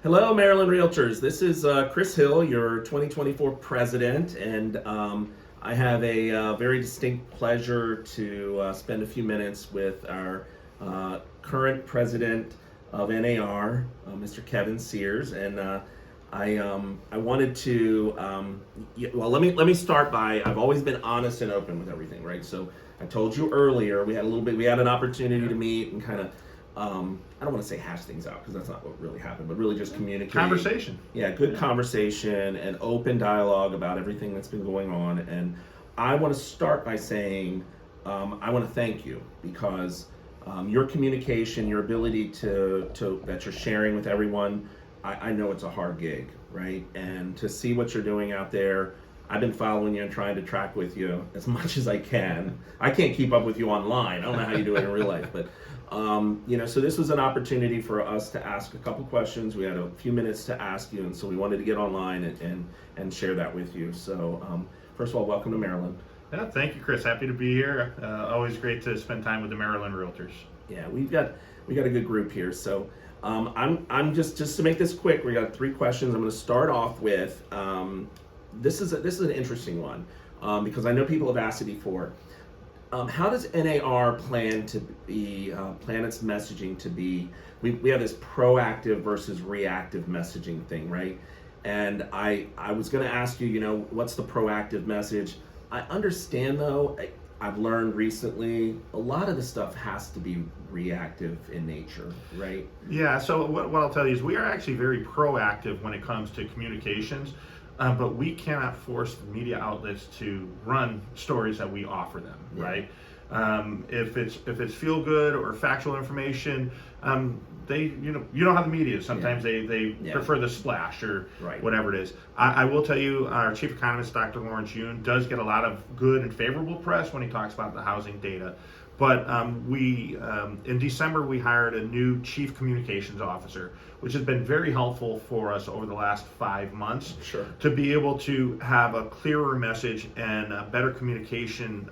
Hello, Maryland Realtors. This is Chris Hill, your 2024 president, and I have a very distinct pleasure to spend a few minutes with our current president of NAR, Mr. Kevin Sears, and I wanted to well, let me start by, I've always been honest and open with everything, right? So I told you earlier we had an opportunity to meet and kind of I don't want to say hash things out because that's not what really happened, but really just communicate. Conversation. Yeah, good conversation and open dialogue about everything that's been going on. And I want to start by saying I want to thank you because your communication, your ability to that you're sharing with everyone, I know it's a hard gig, right? And to see what you're doing out there, I've been following you and trying to track with you as much as I can. I can't keep up with you online. I don't know how you do it in real life, but so this was an opportunity for us to ask a couple questions. We had a few minutes to ask you, and so we wanted to get online and share that with you. So first of all, welcome to Maryland. Yeah, thank you, Chris. Happy to be here. Always great to spend time with the Maryland Realtors. Yeah, we got a good group here. So I'm just to make this quick. We got 3 questions. I'm going to start off with this is an interesting one because I know people have asked it before. How does NAR plan its messaging to be? We have this proactive versus reactive messaging thing, right? And I was going to ask you, what's the proactive message? I understand though. I've learned recently a lot of the stuff has to be reactive in nature, right? Yeah. So what I'll tell you is we are actually very proactive when it comes to communications. But we cannot force the media outlets to run stories that we offer them, yeah. Right? If it's feel good or factual information, you know how the media is. Sometimes they prefer the splash or whatever it is. I will tell you, our chief economist, Dr. Lawrence Yoon, does get a lot of good and favorable press when he talks about the housing data. But in December, we hired a new chief communications officer, which has been very helpful for us over the last 5 months. Sure. To be able to have a clearer message and better communication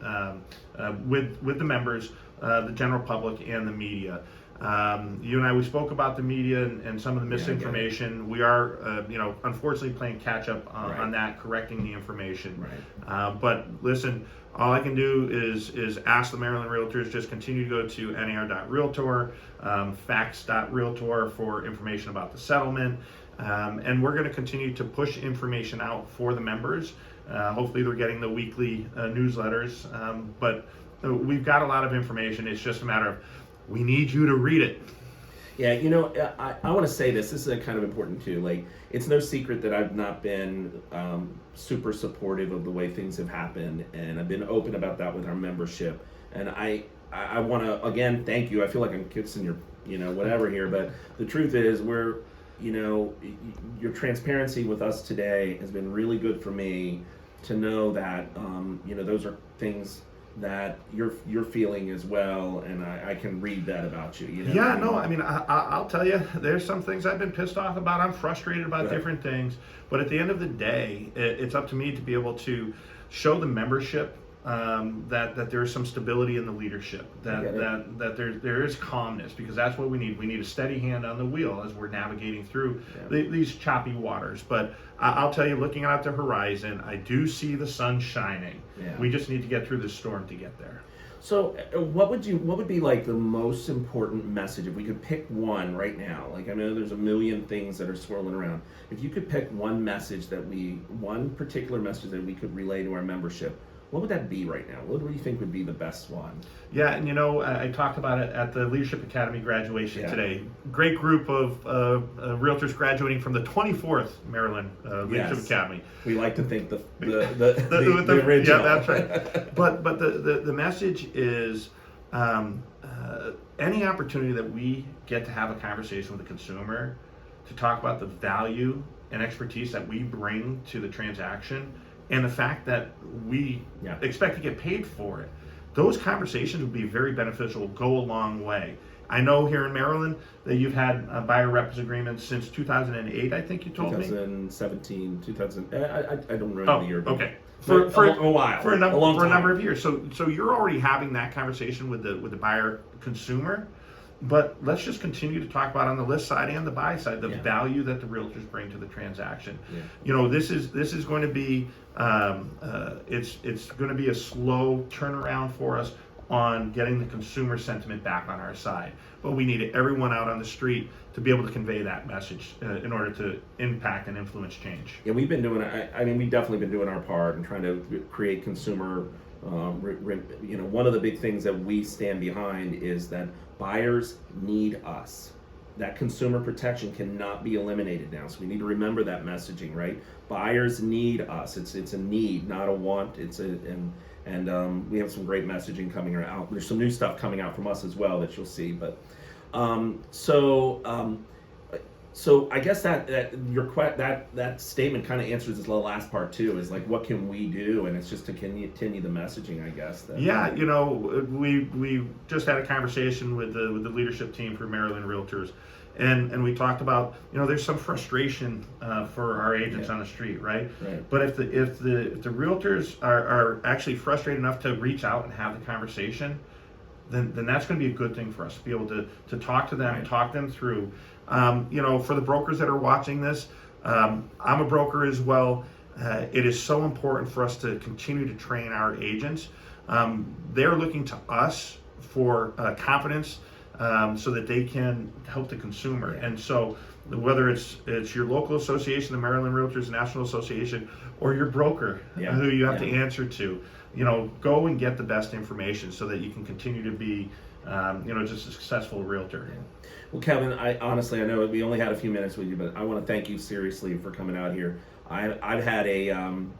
with the members, the general public, and the media. You and I, we spoke about the media and some of the misinformation. We are, unfortunately playing catch up on that, correcting the information. Right. But listen, all I can do is ask the Maryland Realtors, just continue to go to nar.realtor, facts.realtor for information about the settlement. And we're going to continue to push information out for the members. Hopefully they're getting the weekly newsletters. But we've got a lot of information. It's just a matter of we need you to read it. Yeah, I want to say this is kind of important too. Like, it's no secret that I've not been super supportive of the way things have happened, and I've been open about that with our membership. And I want to, again, thank you. I feel like I'm kissing your, whatever here, but the truth is your transparency with us today has been really good for me to know that, those are things that you're feeling as well, and I can read that about you. Yeah, no, I mean, I'll tell you, there's some things I've been pissed off about. I'm frustrated about different things, but at the end of the day, it's up to me to be able to show the membership that there is some stability in the leadership, that there is calmness, because that's what we need. We need a steady hand on the wheel as we're navigating through these choppy waters. But I'll tell you, looking out the horizon, I do see the sun shining. Yeah. We just need to get through this storm to get there. So what would be like the most important message if we could pick one right now? Like, I know there's a million things that are swirling around. If you could pick one particular message that we could relay to our membership, what would that be right now? What do you think would be the best one? Yeah, and I talked about it at the Leadership Academy graduation today. Great group of realtors graduating from the 24th Maryland Leadership Academy. We like to think the original. Yeah, that's right. But the message is any opportunity that we get to have a conversation with the consumer to talk about the value and expertise that we bring to the transaction, and the fact that we expect to get paid for it, those conversations would be very beneficial, go a long way. I know here in Maryland that you've had buyer reps agreements since 2008, I think you told me. 2017, 2000, I don't remember the year. Okay. For a while. For a number of years. So you're already having that conversation with the buyer consumer. But let's just continue to talk about on the list side and the buy side the Yeah. value that the realtors bring to the transaction. Yeah. You know, this is going to be it's going to be a slow turnaround for us on getting the consumer sentiment back on our side. But we need everyone out on the street to be able to convey that message in order to impact and influence change. Yeah, we've been doing. I mean, we've definitely been doing our part and trying to create consumer. You know, one of the big things that we stand behind is that buyers need us. That consumer protection cannot be eliminated now. So we need to remember that messaging, right? Buyers need us. It's a need, not a want. And we have some great messaging coming out. There's some new stuff coming out from us as well that you'll see. But so I guess that statement kind of answers this last part too. Is like, what can we do? And it's just to continue the messaging, I guess. Yeah, you know, we just had a conversation with the leadership team for Maryland Realtors, and we talked about, you know, there's some frustration for our agents on the street, right? Right. But if the realtors are actually frustrated enough to reach out and have the conversation, then that's going to be a good thing for us to be able to talk to them, Right. talk them through. You know, for the brokers that are watching this, I'm a broker as well. It is so important for us to continue to train our agents. They're looking to us for confidence so that they can help the consumer. Yeah. And so whether it's your local association, the Maryland Realtors National Association, or your broker Yeah. who you have to Yeah. answer to, you know, go and get the best information so that you can continue to be, you know, just a successful realtor. Yeah. Well, Kevin, I honestly, I know we only had a few minutes with you, but I want to thank you seriously for coming out here. I've had I'm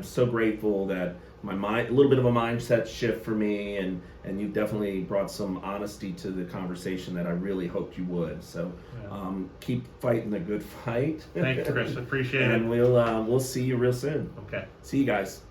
so grateful that a little bit of a mindset shift for me, and you definitely brought some honesty to the conversation that I really hoped you would. So Yeah. keep fighting the good fight. Thank you, Chris. Appreciate it. And we'll see you real soon. Okay. See you guys.